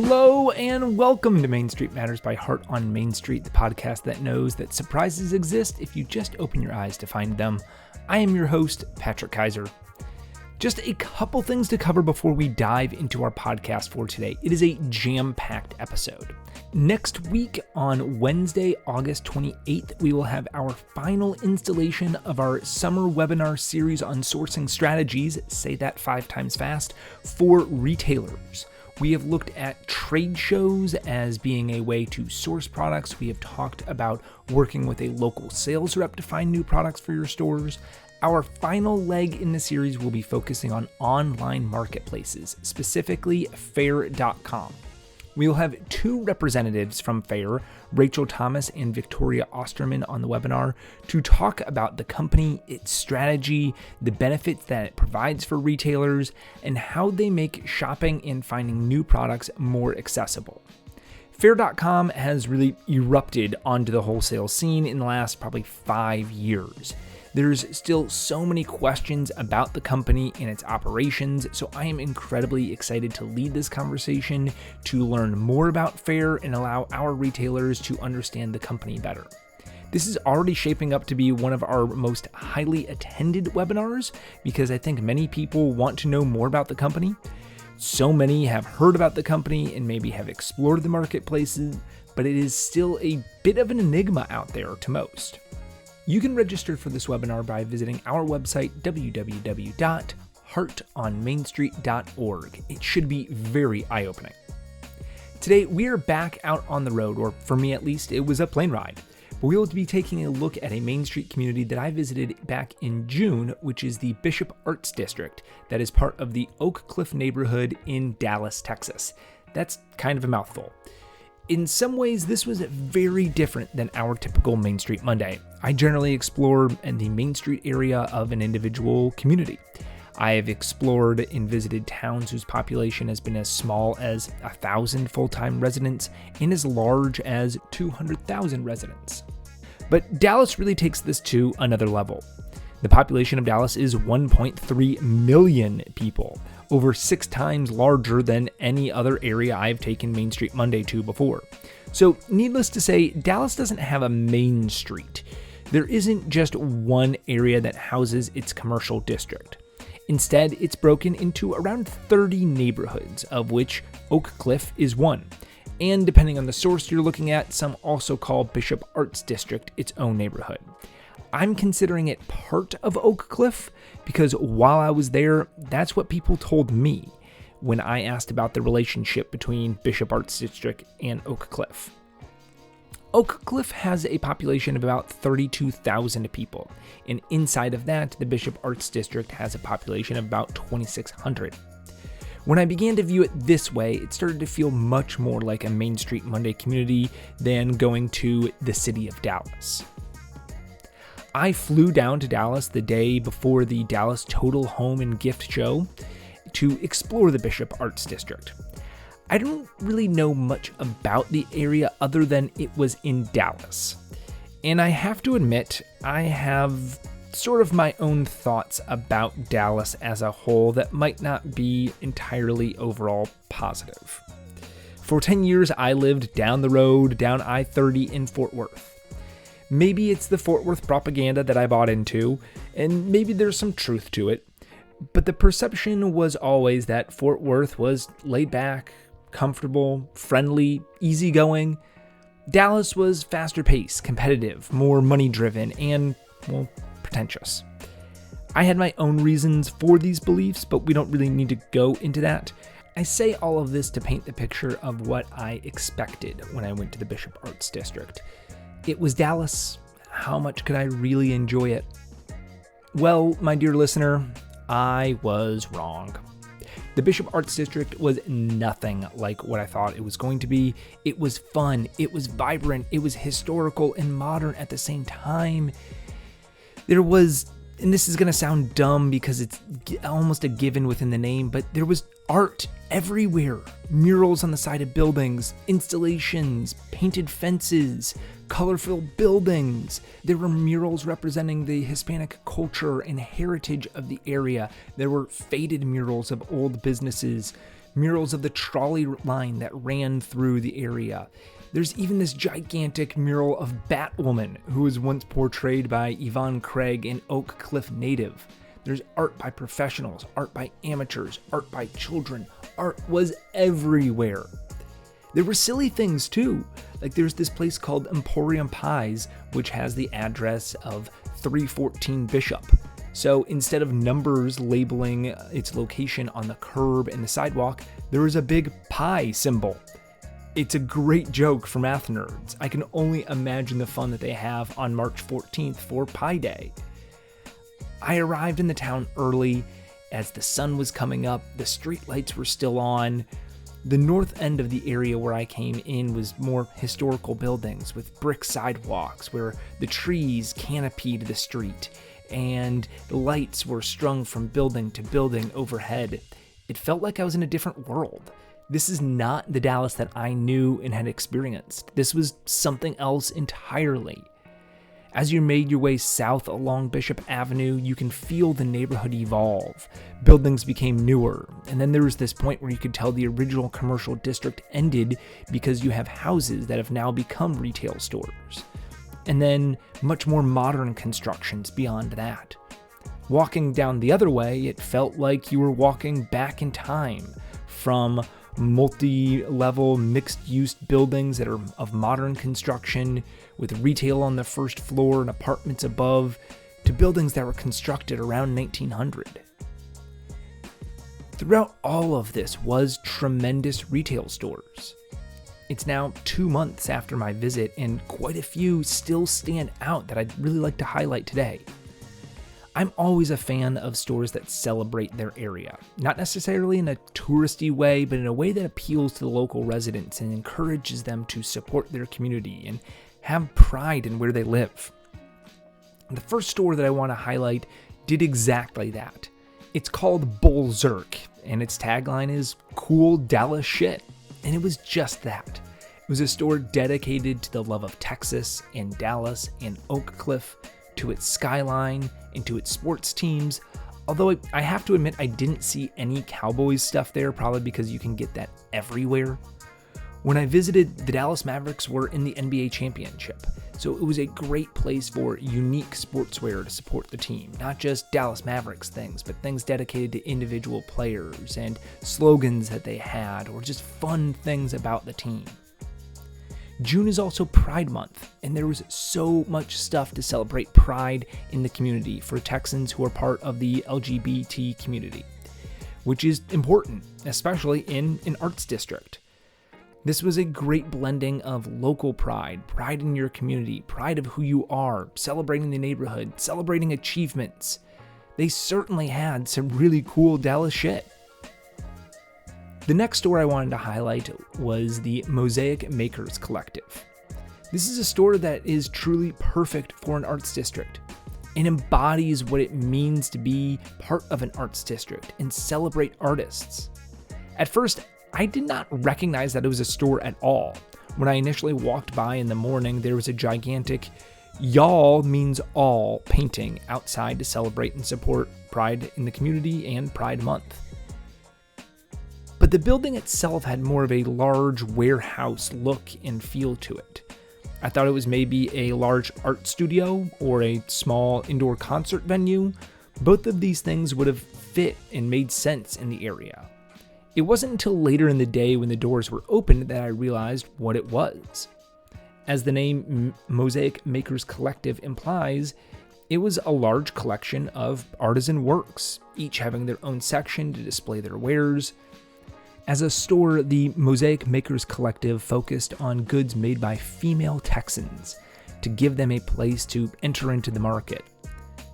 Hello and welcome to Main Street Matters by Heart on Main Street, the podcast that knows that surprises exist if you just open your eyes to find them. I am your host, Patrick Kaiser. Just a couple things to cover before we dive into our podcast for today. It is a jam-packed episode. Next week on Wednesday, August 28th, we will have our final installation of our summer webinar series on sourcing strategies, say that 5 times fast, for retailers. We have looked at trade shows as being a way to source products. We have talked about working with a local sales rep to find new products for your stores. Our final leg in the series will be focusing on online marketplaces, specifically Faire.com. We will have 2 representatives from Faire, Rachel Thomas and Victoria Osterman, on the webinar to talk about the company, its strategy, the benefits that it provides for retailers, and how they make shopping and finding new products more accessible. Faire.com has really erupted onto the wholesale scene in the last probably 5 years. There's still so many questions about the company and its operations, so I am incredibly excited to lead this conversation, to learn more about Faire and allow our retailers to understand the company better. This is already shaping up to be one of our most highly attended webinars because I think many people want to know more about the company. So many have heard about the company and maybe have explored the marketplaces, but it is still a bit of an enigma out there to most. You can register for this webinar by visiting our website, www.heartonmainstreet.org. It should be very eye-opening. Today, we are back out on the road, or for me at least, it was a plane ride. But we will be taking a look at a Main Street community that I visited back in June, which is the Bishop Arts District, that is part of the Oak Cliff neighborhood in Dallas, Texas. That's kind of a mouthful. In some ways, this was very different than our typical Main Street Monday. I generally explore in the Main Street area of an individual community. I have explored and visited towns whose population has been as small as 1,000 full-time residents and as large as 200,000 residents. But Dallas really takes this to another level. The population of Dallas is 1.3 million people, over 6 times larger than any other area I've taken Main Street Monday to before. So needless to say, Dallas doesn't have a main street. There isn't just one area that houses its commercial district. Instead, it's broken into around 30 neighborhoods, of which Oak Cliff is one. And depending on the source you're looking at, some also call Bishop Arts District its own neighborhood. I'm considering it part of Oak Cliff because while I was there, that's what people told me when I asked about the relationship between Bishop Arts District and Oak Cliff. Oak Cliff has a population of about 32,000 people, and inside of that, the Bishop Arts District has a population of about 2,600. When I began to view it this way, it started to feel much more like a Main Street Monday community than going to the city of Dallas. I flew down to Dallas the day before the Dallas Total Home and Gift Show to explore the Bishop Arts District. I don't really know much about the area other than it was in Dallas. And I have to admit, I have sort of my own thoughts about Dallas as a whole that might not be entirely overall positive. For 10 years, I lived down the road, down I-30 in Fort Worth. Maybe it's the Fort Worth propaganda that I bought into, and maybe there's some truth to it, but the perception was always that Fort Worth was laid back, comfortable, friendly, easygoing. Dallas was faster paced, competitive, more money driven, and, well, pretentious. I had my own reasons for these beliefs, but we don't really need to go into that. I say all of this to paint the picture of what I expected when I went to the Bishop Arts District. It was Dallas. How much could I really enjoy it? Well, my dear listener, I was wrong. The Bishop Arts District was nothing like what I thought it was going to be. It was fun, it was vibrant, it was historical and modern at the same time. There was, and this is going to sound dumb because it's almost a given within the name, but there was art everywhere. Murals on the side of buildings, installations, painted fences, colorful buildings. There were murals representing the Hispanic culture and heritage of the area. There were faded murals of old businesses, murals of the trolley line that ran through the area. There's even this gigantic mural of Batwoman, who was once portrayed by Yvonne Craig, an Oak Cliff native. There's art by professionals, art by amateurs, art by children. Art was everywhere. There were silly things too, like there's this place called Emporium Pies, which has the address of 314 Bishop. So instead of numbers labeling its location on the curb and the sidewalk, there is a big pie symbol. It's a great joke for math nerds. I can only imagine the fun that they have on March 14th for Pi Day. I arrived in the town early as the sun was coming up, the street lights were still on. The north end of the area where I came in was more historical buildings with brick sidewalks where the trees canopied the street and the lights were strung from building to building overhead. It felt like I was in a different world. This is not the Dallas that I knew and had experienced. This was something else entirely. As you made your way south along Bishop Avenue, you can feel the neighborhood evolve. Buildings became newer, and then there was this point where you could tell the original commercial district ended because you have houses that have now become retail stores. And then much more modern constructions beyond that. Walking down the other way, it felt like you were walking back in time from multi-level mixed-use buildings that are of modern construction with retail on the first floor and apartments above to buildings that were constructed around 1900. Throughout all of this was tremendous retail stores. It's now 2 months after my visit and quite a few still stand out that I'd really like to highlight today. I'm always a fan of stores that celebrate their area, not necessarily in a touristy way, but in a way that appeals to the local residents and encourages them to support their community and have pride in where they live. The first store that I want to highlight did exactly that. It's called Bull Zerk, and its tagline is "Cool Dallas Shit," and it was just that. It was a store dedicated to the love of Texas and Dallas and Oak Cliff, to its skyline, and to its sports teams, although I have to admit I didn't see any Cowboys stuff there, probably because you can get that everywhere. When I visited, the Dallas Mavericks were in the NBA championship, so it was a great place for unique sportswear to support the team, not just Dallas Mavericks things, but things dedicated to individual players and slogans that they had, or just fun things about the team. June is also Pride Month, and there was so much stuff to celebrate pride in the community for Texans who are part of the LGBT community, which is important, especially in an arts district. This was a great blending of local pride, pride in your community, pride of who you are, celebrating the neighborhood, celebrating achievements. They certainly had some really cool Dallas shit. The next store I wanted to highlight was the Mosaic Makers Collective. This is a store that is truly perfect for an arts district. It embodies what it means to be part of an arts district and celebrate artists. At first, I did not recognize that it was a store at all. When I initially walked by in the morning, there was a gigantic "Y'all means all" painting outside to celebrate and support pride in the community and Pride Month. But the building itself had more of a large warehouse look and feel to it. I thought it was maybe a large art studio or a small indoor concert venue. Both of these things would have fit and made sense in the area. It wasn't until later in the day when the doors were opened that I realized what it was. As the name Mosaic Makers Collective implies, it was a large collection of artisan works, each having their own section to display their wares. As a store, the Mosaic Makers Collective focused on goods made by female Texans to give them a place to enter into the market.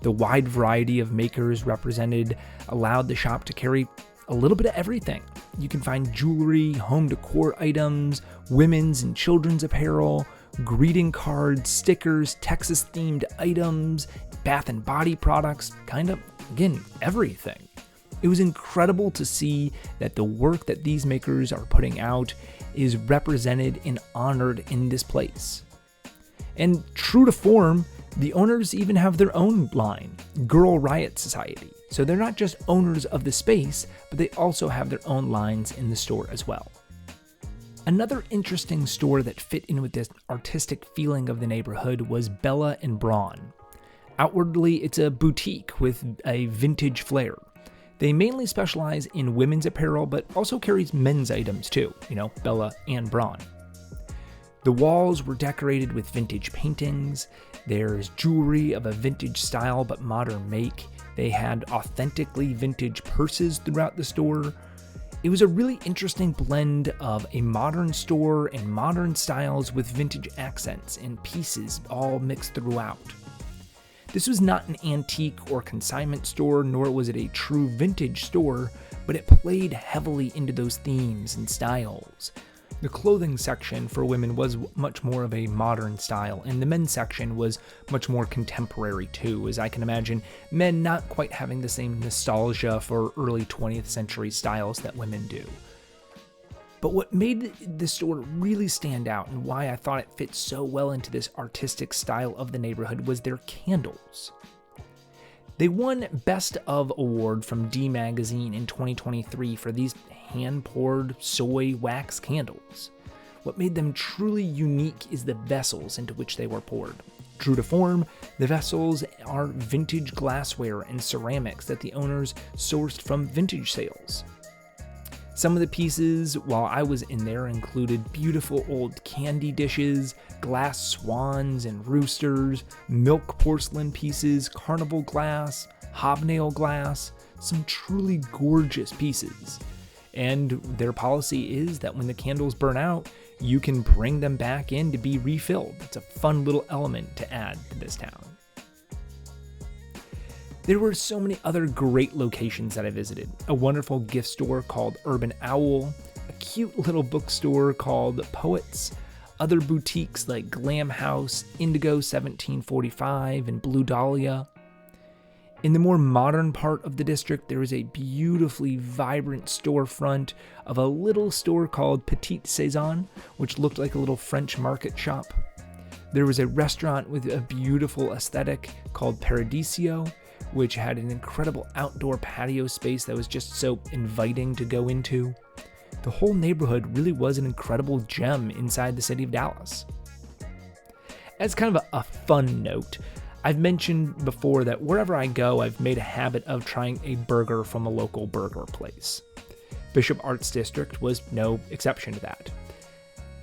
The wide variety of makers represented allowed the shop to carry a little bit of everything. You can find jewelry, home decor items, women's and children's apparel, greeting cards, stickers, Texas-themed items, bath and body products, kind of, again, everything. It was incredible to see that the work that these makers are putting out is represented and honored in this place. And true to form, the owners even have their own line, Girl Riot Society. So they're not just owners of the space, but they also have their own lines in the store as well. Another interesting store that fit in with this artistic feeling of the neighborhood was Bella and Braun. Outwardly, it's a boutique with a vintage flair. They mainly specialize in women's apparel, but also carries men's items too, Bella and Braun. The walls were decorated with vintage paintings. There's jewelry of a vintage style but modern make. They had authentically vintage purses throughout the store. It was a really interesting blend of a modern store and modern styles with vintage accents and pieces all mixed throughout. This was not an antique or consignment store, nor was it a true vintage store, but it played heavily into those themes and styles. The clothing section for women was much more of a modern style, and the men's section was much more contemporary too, as I can imagine men not quite having the same nostalgia for early 20th century styles that women do. But what made the store really stand out and why I thought it fit so well into this artistic style of the neighborhood was their candles. They won Best of Award from D Magazine in 2023 for these hand-poured soy wax candles. What made them truly unique is the vessels into which they were poured. True to form, the vessels are vintage glassware and ceramics that the owners sourced from vintage sales. Some of the pieces, while I was in there, included beautiful old candy dishes, glass swans and roosters, milk porcelain pieces, carnival glass, hobnail glass, some truly gorgeous pieces. And their policy is that when the candles burn out, you can bring them back in to be refilled. It's a fun little element to add to this town. There were so many other great locations that I visited. A wonderful gift store called Urban Owl, a cute little bookstore called Poets, other boutiques like Glam House, Indigo 1745, and Blue Dahlia. In the more modern part of the district, there is a beautifully vibrant storefront of a little store called Petite Saison, which looked like a little French market shop. There was a restaurant with a beautiful aesthetic called Paradiso, which had an incredible outdoor patio space that was just so inviting to go into. The whole neighborhood really was an incredible gem inside the city of Dallas. As kind of a fun note, I've mentioned before that wherever I go, I've made a habit of trying a burger from a local burger place. Bishop Arts District was no exception to that.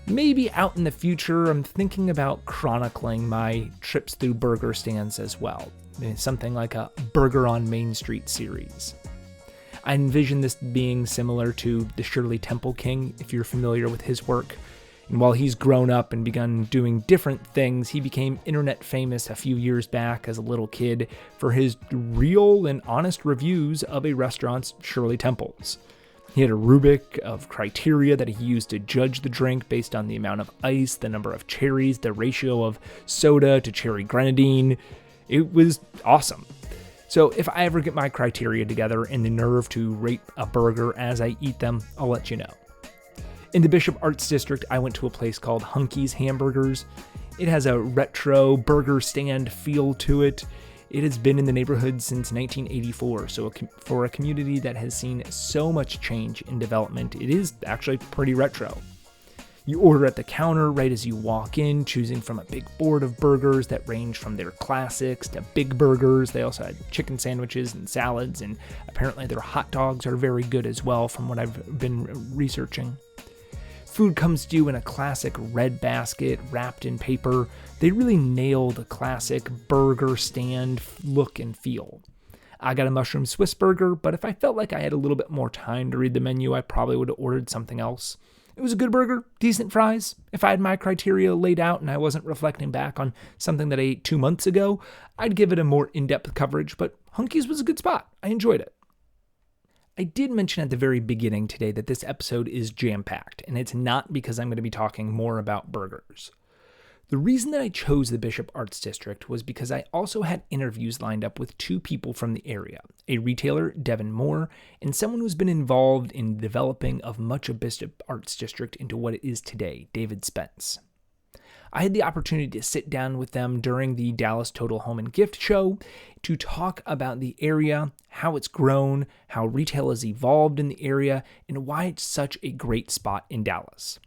Maybe out in the future, I'm thinking about chronicling my trips through burger stands as well. Something like a Burger on Main Street series. I envision this being similar to the Shirley Temple King, if you're familiar with his work. And while he's grown up and begun doing different things, he became internet famous a few years back as a little kid for his real and honest reviews of a restaurant's Shirley Temples. He had a rubric of criteria that he used to judge the drink based on the amount of ice, the number of cherries, the ratio of soda to cherry grenadine. It was awesome. So if I ever get my criteria together and the nerve to rate a burger as I eat them, I'll let you know. In the Bishop Arts District, I went to a place called Hunky's Hamburgers. It has a retro burger stand feel to it. It has been in the neighborhood since 1984, so for a community that has seen so much change in development, it is actually pretty retro. You order at the counter right as you walk in, choosing from a big board of burgers that range from their classics to big burgers. They also had chicken sandwiches and salads, and apparently their hot dogs are very good as well from what I've been researching. Food comes to you in a classic red basket wrapped in paper. They really nail the classic burger stand look and feel. I got a mushroom Swiss burger, but if I felt like I had a little bit more time to read the menu, I probably would have ordered something else. It was a good burger, decent fries. If I had my criteria laid out and I wasn't reflecting back on something that I ate 2 months ago, I'd give it a more in-depth coverage, but Hunky's was a good spot. I enjoyed it. I did mention at the very beginning today that this episode is jam-packed, and it's not because I'm going to be talking more about burgers. The reason that I chose the Bishop Arts District was because I also had interviews lined up with 2 people from the area, a retailer, Deavon Moore, and someone who's been involved in the developing of much of Bishop Arts District into what it is today, David Spence. I had the opportunity to sit down with them during the Dallas Total Home and Gift Show to talk about the area, how it's grown, how retail has evolved in the area, and why it's such a great spot in Dallas.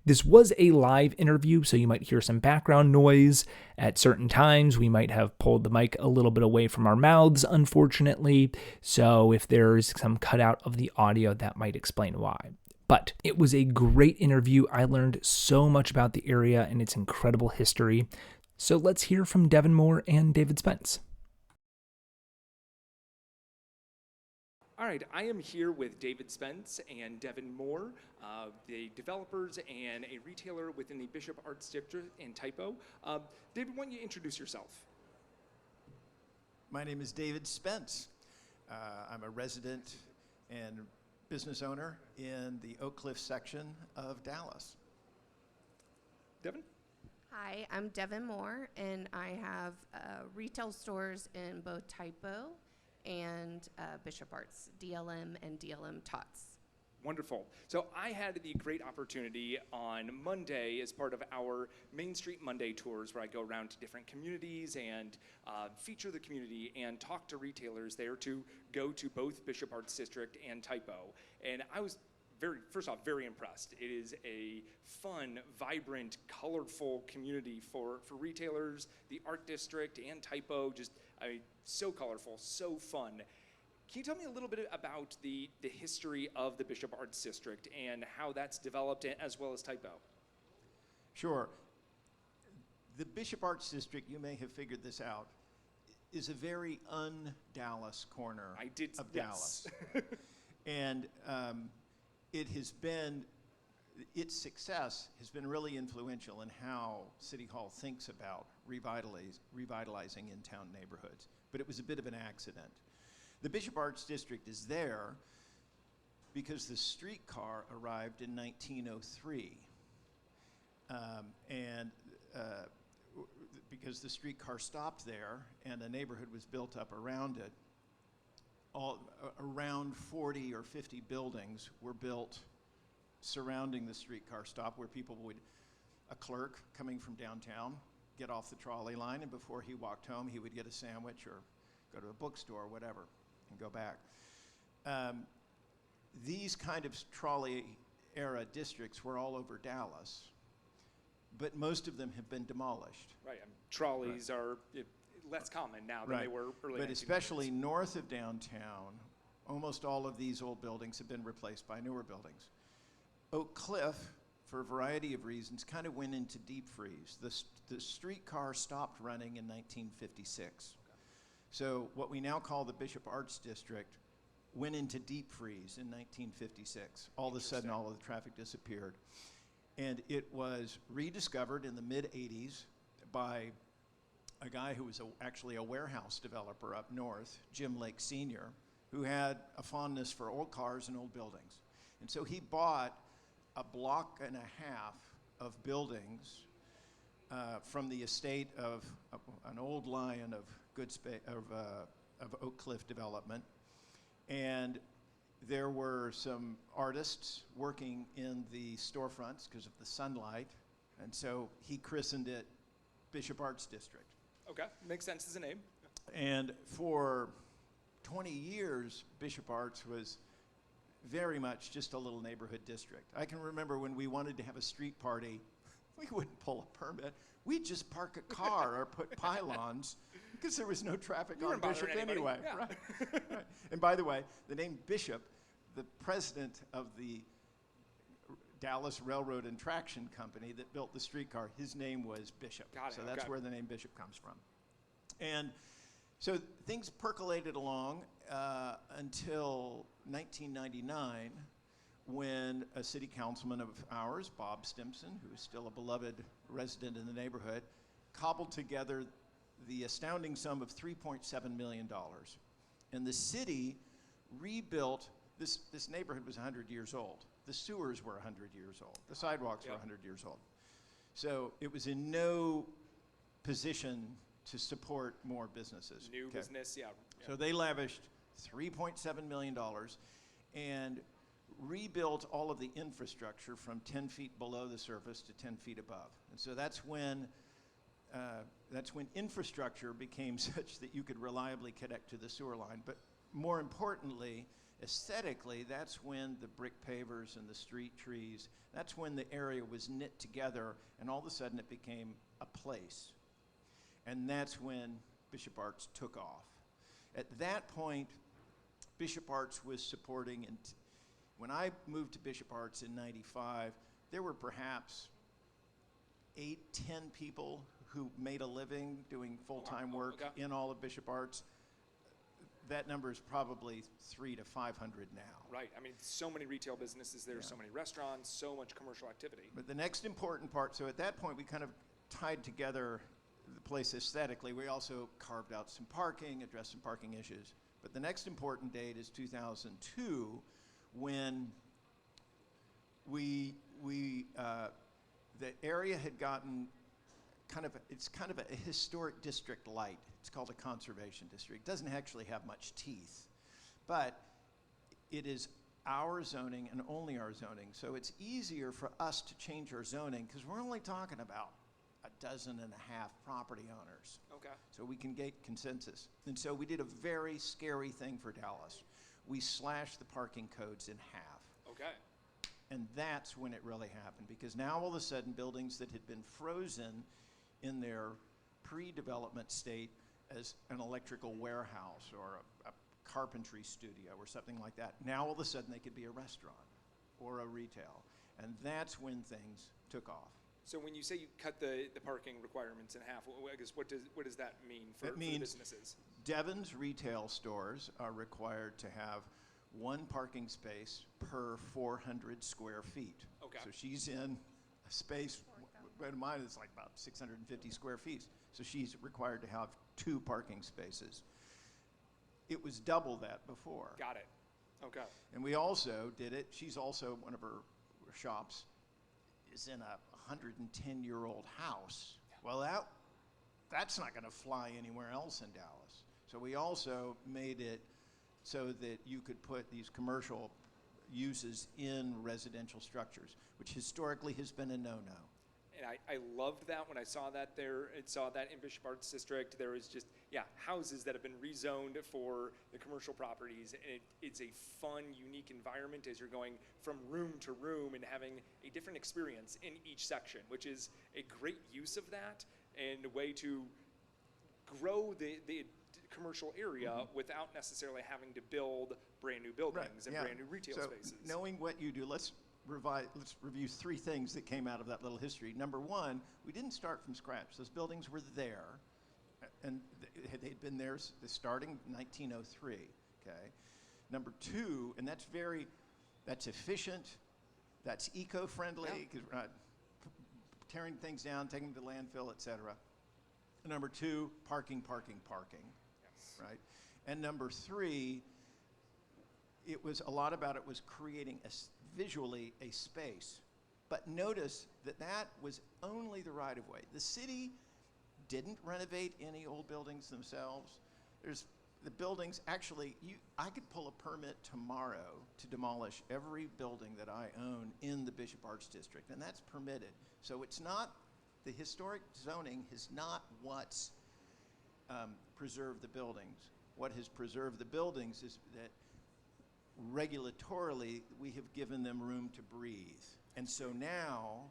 This was a live interview, so you might hear some background noise. At certain times, we might have pulled the mic a little bit away from our mouths, unfortunately. So if there's some cutout of the audio, that might explain why. But it was a great interview. I learned so much about the area and its incredible history. So let's hear from Deavon Moore and David Spence. All right, I am here with David Spence and Deavon Moore, the developers and a retailer within the Bishop Arts District in Typo. David, why don't you introduce yourself? My name is David Spence. I'm a resident and business owner in the Oak Cliff section of Dallas. Deavon? Hi, I'm Deavon Moore, and I have retail stores in both Typo and Bishop Arts, DLM and DLM Tots. Wonderful. So I had the great opportunity on Monday as part of our Main Street Monday tours, where I go around to different communities and feature the community and talk to retailers there to go to both Bishop Arts District and Typo. And I was first off, very impressed. It is a fun, vibrant, colorful community for retailers, the art district and Typo, so colorful, so fun. Can you tell me a little bit about the history of the Bishop Arts District and how that's developed, as well as Typo? Sure. The Bishop Arts District, you may have figured this out, is a very un-Dallas corner of Dallas. And its success has been really influential in how City Hall thinks about revitalizing in-town neighborhoods. But it was a bit of an accident. The Bishop Arts District is there because the streetcar arrived in 1903. Because the streetcar stopped there and a neighborhood was built up around it, around 40 or 50 buildings were built surrounding the streetcar stop, where a clerk coming from downtown, get off the trolley line, and before he walked home, he would get a sandwich or go to a bookstore, whatever, and go back. These kind of trolley-era districts were all over Dallas, but most of them have been demolished. Right, trolleys are less common now than they were early. But especially north of downtown, almost all of these old buildings have been replaced by newer buildings. Oak Cliff, for a variety of reasons, kind of went into deep freeze. The streetcar stopped running in 1956. Okay. So what we now call the Bishop Arts District went into deep freeze in 1956. All of a sudden, all of the traffic disappeared. And it was rediscovered in the mid-'80s by a guy who was actually a warehouse developer up north, Jim Lake Sr., who had a fondness for old cars and old buildings. And so he bought a block and a half of buildings from the estate of an old lion of Oak Cliff development. And there were some artists working in the storefronts because of the sunlight. And so he christened it Bishop Arts District. Okay, makes sense as a name. And for 20 years, Bishop Arts was very much just a little neighborhood district. I can remember when we wanted to have a street party, we wouldn't pull a permit. We'd just park a car or put pylons because there was no traffic on Bishop anyway. Yeah. Right. Right. And by the way, the name Bishop, the president of the Dallas Railroad and Traction Company that built the streetcar, his name was Bishop. So that's where the name Bishop comes from. And so things percolated along until 1999, when a city councilman of ours, Bob Stimson, who is still a beloved resident in the neighborhood, cobbled together the astounding sum of $3.7 million. And the city rebuilt, this neighborhood was 100 years old. The sewers were 100 years old. The sidewalks were 100 years old. So it was in no position to support more businesses. New business, yeah. So they lavished $3.7 million and rebuilt all of the infrastructure from 10 feet below the surface to 10 feet above. And so that's when infrastructure became such that you could reliably connect to the sewer line. But more importantly, aesthetically, that's when the brick pavers and the street trees, that's when the area was knit together, and all of a sudden it became a place. And that's when Bishop Arts took off. At that point, Bishop Arts was supporting, and when I moved to Bishop Arts in '95, there were perhaps 8, 10 people who made a living doing full-time work in all of Bishop Arts. That number is probably 300 to 500 now. Right. I mean, so many retail businesses there, so many restaurants, so much commercial activity. But the next important part, so at that point we kind of tied together the place aesthetically. We also carved out some parking, addressed some parking issues. But the next important date is 2002, when the area had gotten it's kind of a historic district light. It's called a conservation district. It doesn't actually have much teeth, but it is our zoning and only our zoning. So it's easier for us to change our zoning because we're only talking about 12.5 property owners. Okay. So we can get consensus. And so we did a very scary thing for Dallas. We slashed the parking codes in half. Okay. And that's when it really happened, because now all of a sudden buildings that had been frozen in their pre-development state as an electrical warehouse or a carpentry studio or something like that, now all of a sudden they could be a restaurant or a retail. And that's when things took off. So when you say you cut the parking requirements in half, I guess what does that mean for the businesses? Devon's retail stores are required to have one parking space per 400 square feet. Okay. So she's in a space, mine is like about 650 square feet. So she's required to have 2 parking spaces. It was double that before. Got it. Okay. And we also did it, she's also, one of her shops is in a 110-year-old house. Well, that's not going to fly anywhere else in Dallas. So we also made it so that you could put these commercial uses in residential structures, which historically has been a no-no. And I loved that when I saw that there. I saw that in Bishop Arts District. There was just, houses that have been rezoned for the commercial properties. And it's a fun, unique environment as you're going from room to room and having a different experience in each section, which is a great use of that and a way to grow the commercial area without necessarily having to build brand new buildings and brand new retail spaces. Knowing what you do, let's review 3 things that came out of that little history. Number 1, we didn't start from scratch. Those buildings were there, and they'd been there starting 1903. Okay. Number 2, and that's efficient, that's eco-friendly because we're not tearing things down, taking them to landfill, etc. Number 2, parking. Yes. Right? And number 3, a lot about it was creating visually a space. But notice that was only the right-of-way. The city didn't renovate any old buildings themselves. There's the buildings, actually, I could pull a permit tomorrow to demolish every building that I own in the Bishop Arts District, and that's permitted. So it's not, the historic zoning is not what's preserved the buildings. What has preserved the buildings is that regulatorily, we have given them room to breathe. And so now,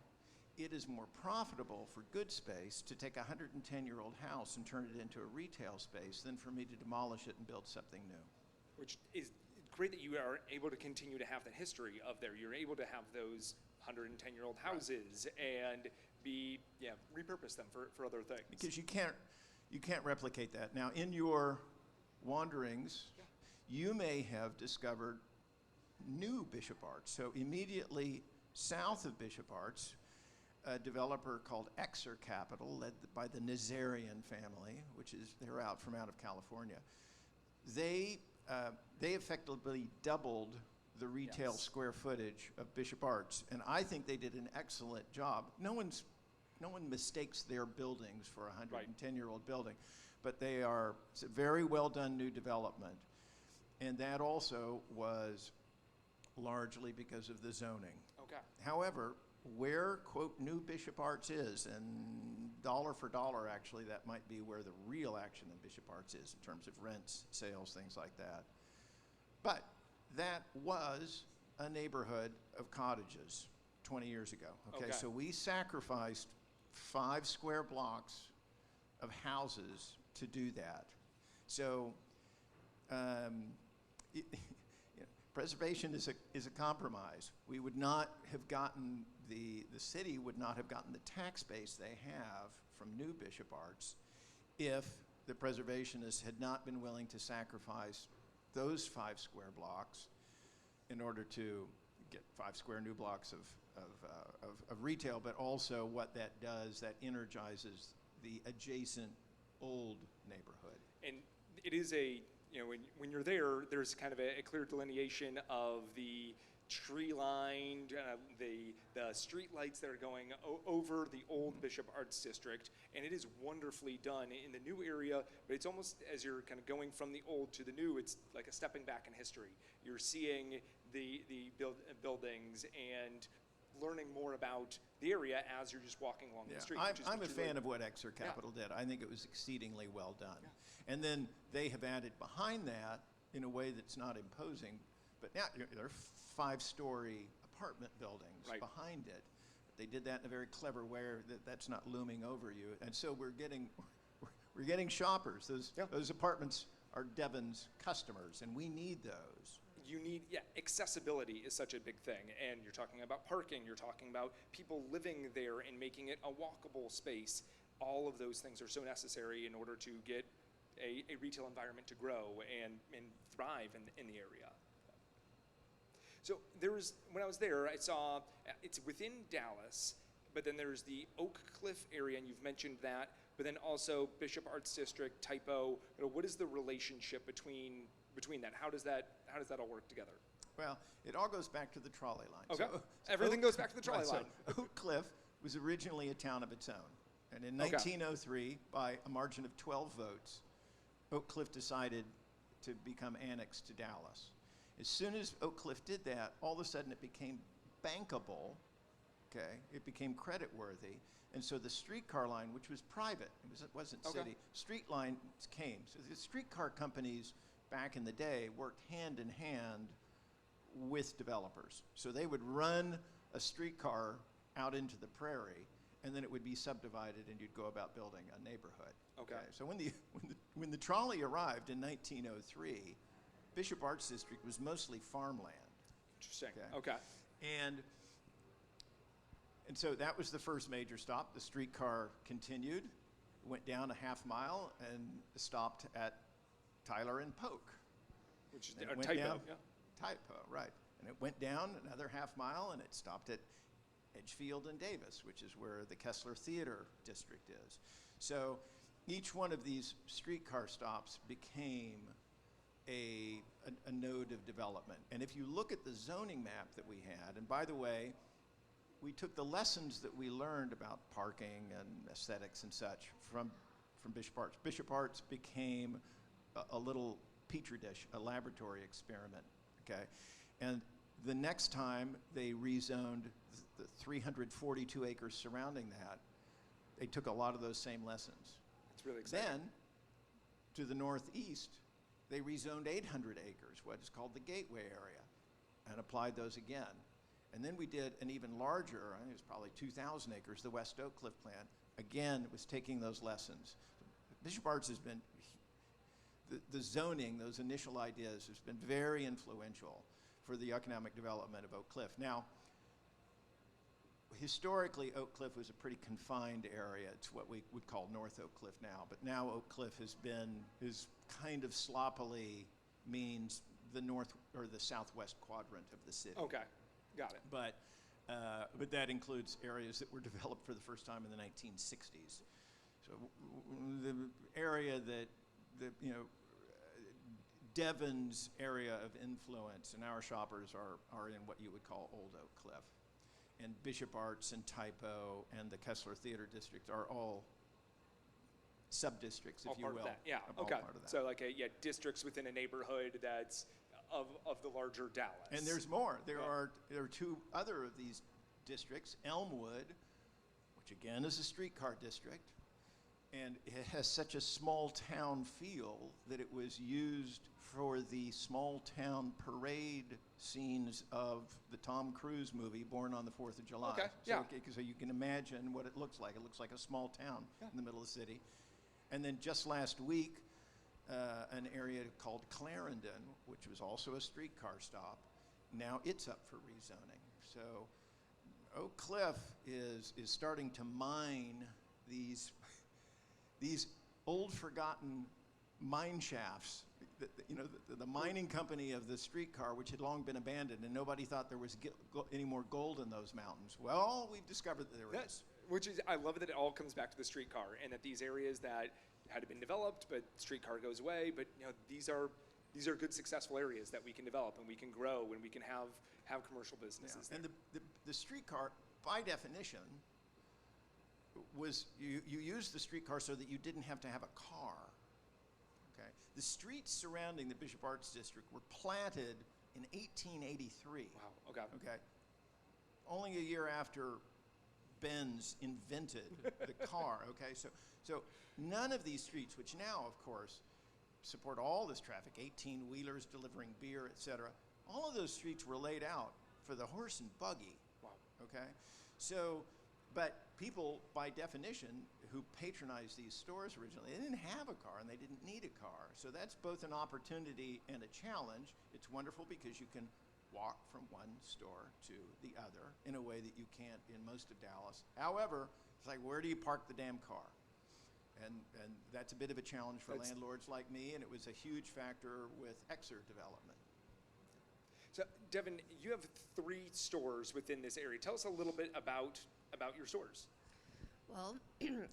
it is more profitable for good space to take a 110-year-old house and turn it into a retail space than for me to demolish it and build something new. Which is great that you are able to continue to have the history of there. You're able to have those 110-year-old houses and repurpose them for other things. Because you can't replicate that. Now, in your wanderings, you may have discovered new Bishop Arts. So immediately south of Bishop Arts, a developer called Exer Capital, led by the Nazarian family, they're out of California. They effectively doubled the retail square footage of Bishop Arts, and I think they did an excellent job. No one mistakes their buildings for a 110-year-old building, but it's a very well done new development. And that also was largely because of the zoning. Okay. However, where, quote, new Bishop Arts is, and dollar for dollar, actually, that might be where the real action in Bishop Arts is in terms of rents, sales, things like that. But that was a neighborhood of cottages 20 years ago. Okay, so we sacrificed 5 square blocks of houses to do that. So preservation is a compromise. We would not have gotten the city would not have gotten the tax base they have from new Bishop Arts if the preservationists had not been willing to sacrifice those 5 square blocks in order to get 5 square new blocks of retail, but also what that does, that energizes the adjacent old neighborhood. And it is when you're there, there's kind of a clear delineation of the tree-lined, the street lights that are going over the old Bishop Arts District, and it is wonderfully done in the new area, but it's almost as you're kind of going from the old to the new, it's like a stepping back in history. You're seeing the buildings and learning more about the area as you're just walking along the street. I'm a fan of what Exeter Capital did. I think it was exceedingly well done. Yeah. And then they have added behind that in a way that's not imposing, but now there are 5-story apartment buildings behind it. They did that in a very clever way that's not looming over you. And so we're getting shoppers. Those apartments are Devon's customers, and we need those. Accessibility is such a big thing, and you're talking about parking, you're talking about people living there and making it a walkable space. All of those things are so necessary in order to get a retail environment to grow and thrive in the area. So when I was there, I saw it's within Dallas, but then there's the Oak Cliff area, and you've mentioned that, but then also Bishop Arts District, Typo. What is the relationship between that? How does that all work together? Well, it all goes back to the trolley line. Okay. So Everything goes back to the trolley line. So Oak Cliff was originally a town of its own. And in 1903, by a margin of 12 votes, Oak Cliff decided to become annexed to Dallas. As soon as Oak Cliff did that, all of a sudden it became bankable, okay? It became credit-worthy. And so the streetcar line, which was private, it wasn't city, street lines came. So the streetcar companies back in the day worked hand in hand with developers. So they would run a streetcar out into the prairie, and then it would be subdivided, and you'd go about building a neighborhood. Okay. So when the trolley arrived in 1903, Bishop Arts District was mostly farmland. Interesting. Okay. And so that was the first major stop. The streetcar continued, went down a half mile, and stopped at Tyler and Polk. Which is Typo, right. And it went down another half mile, and it stopped at Edgefield and Davis, which is where the Kessler Theater District is. So each one of these streetcar stops became a node of development. And if you look at the zoning map that we had, and by the way, we took the lessons that we learned about parking and aesthetics and such from Bishop Arts. Bishop Arts became a little petri dish, a laboratory experiment, okay? And the next time they rezoned the 342 acres surrounding that, they took a lot of those same lessons. It's really exciting. Then, to the northeast, they rezoned 800 acres, what is called the Gateway area, and applied those again. And then we did an even larger, I think it was probably 2,000 acres, the West Oak Cliff plan. Again, it was taking those lessons. Bishop Arts has been, the zoning, those initial ideas, has been very influential for the economic development of Oak Cliff. Now, historically, Oak Cliff was a pretty confined area. It's what we would call North Oak Cliff now. But now Oak Cliff is kind of sloppily means the north or the southwest quadrant of the city. Okay, got it. But that includes areas that were developed for the first time in the 1960s. So the area that Devon's area of influence, and our shoppers are in what you would call Old Oak Cliff. And Bishop Arts and Typo and the Kessler Theater District are all sub-districts, if you will. Yeah, all okay. part of that. So like districts within a neighborhood that's of the larger Dallas. And there's more. There Yeah. are 2 other of these districts, Elmwood, which again is a streetcar district, and it has such a small town feel that it was used for the small town parade scenes of the Tom Cruise movie Born on the 4th of July. Okay, So you can imagine what it looks like. It looks like a small town in the middle of the city. And then just last week, an area called Clarendon, which was also a streetcar stop, now it's up for rezoning. So Oak Cliff is starting to mine these old forgotten mine shafts. The mining company of the streetcar, which had long been abandoned, and nobody thought there was any more gold in those mountains. Well, we've discovered that there is. Which is, I love that it all comes back to the streetcar, and that these areas that had been developed, but streetcar goes away. But these are good, successful areas that we can develop and we can grow and we can have commercial businesses. Yeah. And the streetcar, by definition, was you used the streetcar so that you didn't have to have a car. Okay. The streets surrounding the Bishop Arts District were platted in 1883. Wow. Okay. Okay. Only a year after Benz invented the car. Okay. So none of these streets, which now, of course, support all this traffic, 18-wheelers delivering beer, etc., all of those streets were laid out for the horse and buggy. Wow. Okay? So, but people, by definition, who patronized these stores originally, they didn't have a car and they didn't need a car. So that's both an opportunity and a challenge. It's wonderful because you can walk from one store to the other in a way that you can't in most of Dallas. However, it's like, where do you park the damn car? And that's a bit of a challenge for landlords like me, and it was a huge factor with Exer development. So, Deavon, you have 3 stores within this area. Tell us a little bit about your stores. Well,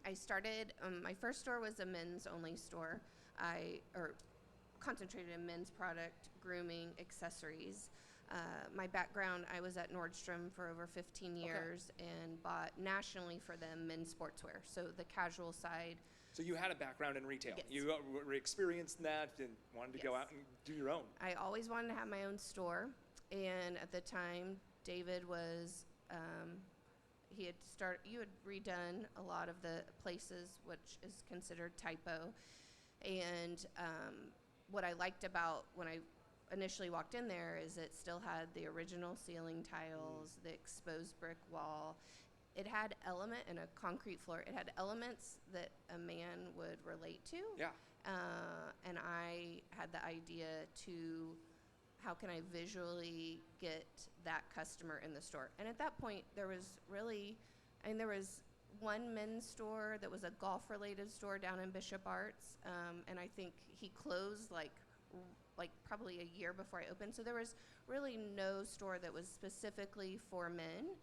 I started, my first store was a men's only store. I concentrated in men's product, grooming, accessories. My background, I was at Nordstrom for over 15 years and bought nationally for them men's sportswear. So the casual side. So you had a background in retail. Yes. You were experienced in that and wanted to go out and do your own. I always wanted to have my own store. And at the time, David was, you had redone a lot of the places, which is considered typo. And what I liked about when I initially walked in there is it still had the original ceiling tiles, the exposed brick wall. It had and a concrete floor. It had elements that a man would relate to. Yeah. And I had the idea to, how can I visually get that customer in the store? And at that point, there was one men's store that was a golf-related store down in Bishop Arts, and I think he closed like probably a year before I opened. So there was really no store that was specifically for men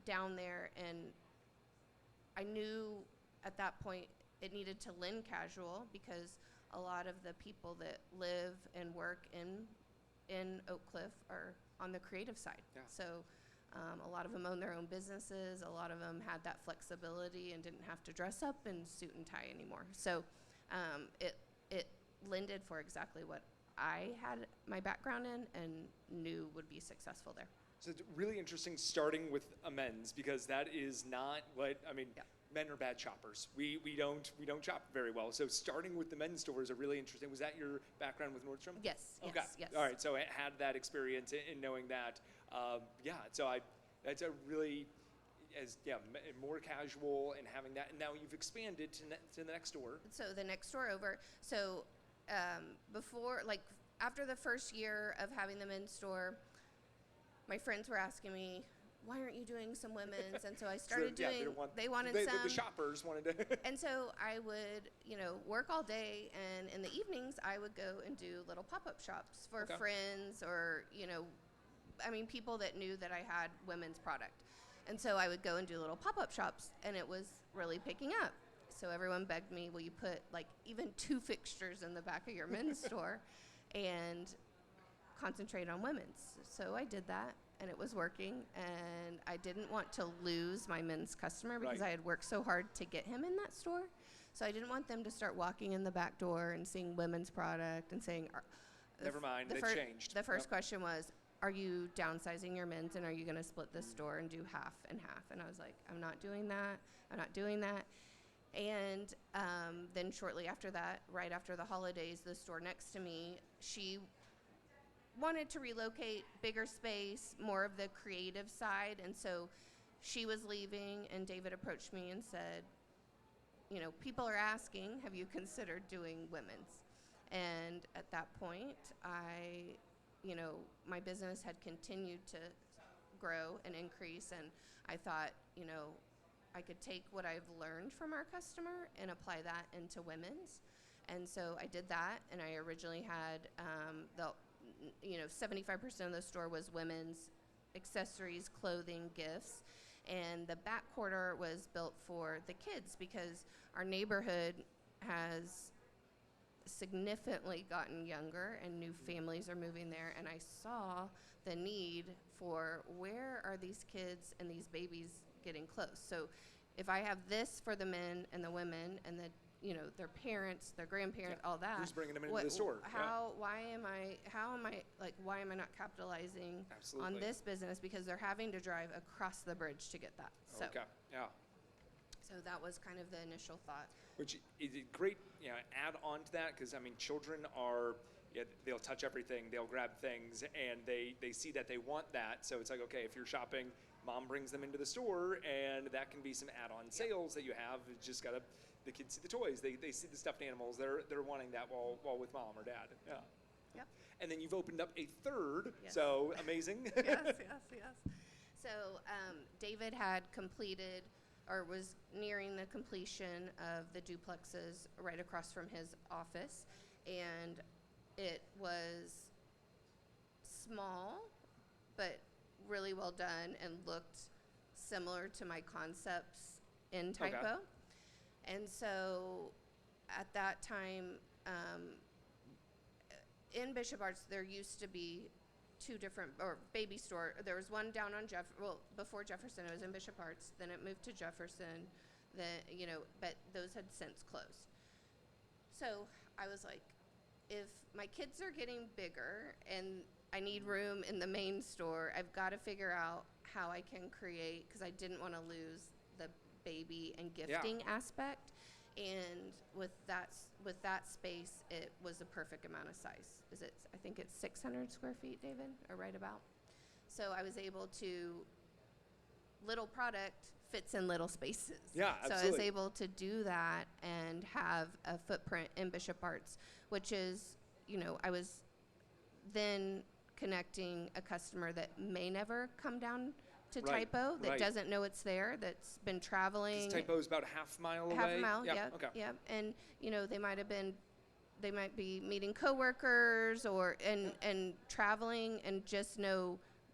down there, and I knew at that point it needed to lend casual because a lot of the people that live and work in Oak Cliff are on the creative side. Yeah. So a lot of them own their own businesses. A lot of them had that flexibility and didn't have to dress up in suit and tie anymore. So it lended for exactly what I had my background in and knew would be successful there. So it's really interesting starting with a men's, because that is not what, men are bad shoppers. We don't shop very well. So starting with the men's stores are really interesting. Was that your background with Nordstrom? Yes. Okay. Yes. All right. So it had that experience in knowing that. So that's a really, more casual and having that. And now you've expanded to the next store. So the next store over. So after the first year of having the men's store, my friends were asking me, why aren't you doing some women's? And so I started they wanted some. The shoppers wanted to. And so I would, work all day, and in the evenings I would go and do little pop-up shops for friends or, people that knew that I had women's product. And so I would go and do little pop-up shops, and it was really picking up. So everyone begged me, will you put even 2 fixtures in the back of your men's store and concentrate on women's? So I did that, and it was working, and I didn't want to lose my men's customer because I had worked so hard to get him in that store. So I didn't want them to start walking in the back door and seeing women's product and saying, never mind, they changed. The first question was, are you downsizing your men's, and are you going to split this store and do half and half? And I was like, I'm not doing that. I'm not doing that. And then shortly after that, right after the holidays, the store next to me, she wanted to relocate, bigger space, more of the creative side. And so she was leaving, and David approached me and said, you know, people are asking, have you considered doing women's? And at that point, my business had continued to grow and increase, and I thought, you know, I could take what I've learned from our customer and apply that into women's. And so I did that, and I originally had 75% of the store was women's accessories, clothing, gifts, and the back quarter was built for the kids because our neighborhood has significantly gotten younger and new families are moving there, and I saw the need for where are these kids and these babies getting close. So if I have this for the men and the women and the their parents, their grandparents, all that. Who's bringing them into the store? Why am I not capitalizing Absolutely. on this business, because they're having to drive across the bridge to get that. So, okay. Yeah. So that was kind of the initial thought. Which is a great, add on to that, because children are, they'll touch everything, they'll grab things, and they see that they want that. So it's like, okay, if you're shopping, mom brings them into the store, and that can be some add-on sales that you have. You just gotta. The kids see the toys, they see the stuffed animals, they're wanting that while with mom or dad. Yeah. Yep. And then you've opened up a third, yes. So amazing. yes. So David had completed, or was nearing the completion of the duplexes right across from his office, and it was small, but really well done and looked similar to my concepts in Typo. Okay. And so at that time, in Bishop Arts, there used to be two different, or baby store. There was one down on before Jefferson, it was in Bishop Arts. Then it moved to Jefferson, but those had since closed. So I was like, if my kids are getting bigger and I need room in the main store, I've got to figure out how I can create, because I didn't want to lose the baby and gifting aspect, and with that space, it was the perfect amount of size. I think it's 600 square feet, David, or right about. So I was able to, little product fits in little spaces. Yeah, absolutely. So I was able to do that and have a footprint in Bishop Arts, which is, I was then connecting a customer that may never come down to Typo, that doesn't know it's there, that's been traveling. Typo's about a half mile away. Half a mile, yep. Okay. Yep. And they might be meeting coworkers and traveling and just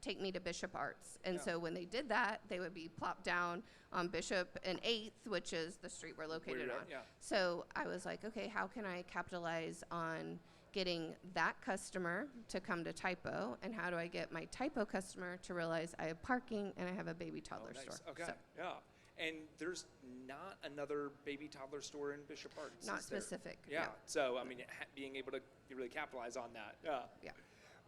take me to Bishop Arts. And so when they did that, they would be plopped down on Bishop and 8th, which is the street we're located on. Yeah. So I was like, okay, how can I capitalize on getting that customer to come to Typo, and how do I get my Typo customer to realize I have parking and I have a baby toddler nice. store? Okay. So, yeah. And there's not another baby toddler store in Bishop Arts. not specific. Yeah. No. So being able to really capitalize on that. Yeah. Yeah.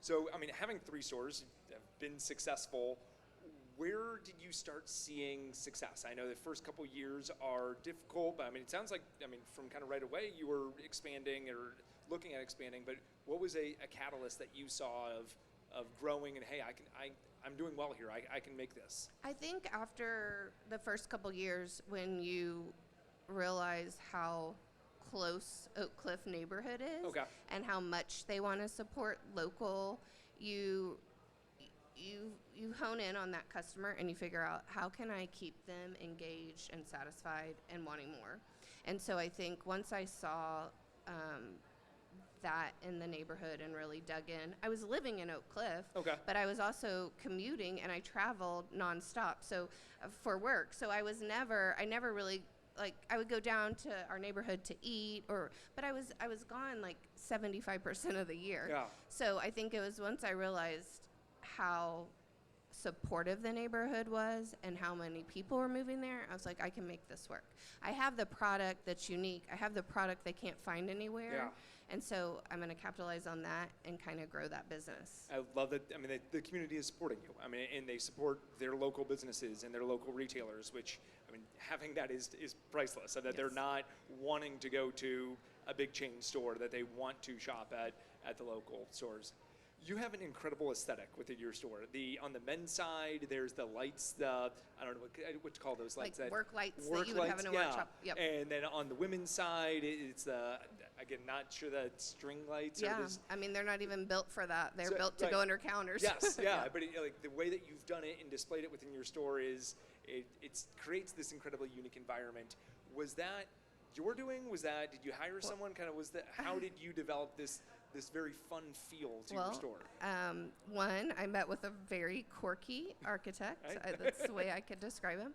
So having 3 stores have been successful. Where did you start seeing success? I know the first couple years are difficult, but it sounds like from kind of right away you were expanding or looking at expanding. But what was a catalyst that you saw of growing and, hey, I'm doing well here. I can make this. I think after the first couple years, when you realize how close Oak Cliff neighborhood is, okay, and how much they want to support local, you hone in on that customer and you figure out, how can I keep them engaged and satisfied and wanting more. And so I think once I saw that in the neighborhood and really dug in, I was living in Oak Cliff, okay, but I was also commuting, and I traveled nonstop for work. So I never really, I would go down to our neighborhood to eat, but I was gone 75% of the year. Yeah. So I think it was once I realized how supportive the neighborhood was and how many people were moving there, I was like, I can make this work. I have the product that's unique. I have the product they can't find anywhere. And so I'm going to capitalize on that and kind of grow that business. I love that. I mean, the community is supporting you. I mean, and they support their local businesses and their local retailers, which, I mean, having that is priceless. So that they're not wanting to go to a big chain store, that they want to shop at the local stores. You have an incredible aesthetic within your store. On the men's side, there's the lights, I don't know what to call those lights. Like work lights that you would have in a workshop. Yep. And then on the women's side, it's again, not sure that string lights. Yeah, I mean, they're not even built for that. They're built to go under counters. Yes, yeah, but like the way that you've done it and displayed it within your store is, it creates this incredibly unique environment. Was that your doing? Did you hire someone? How did you develop this very fun feel to your store? One, I met with a very quirky architect. Right. That's the way I could describe him.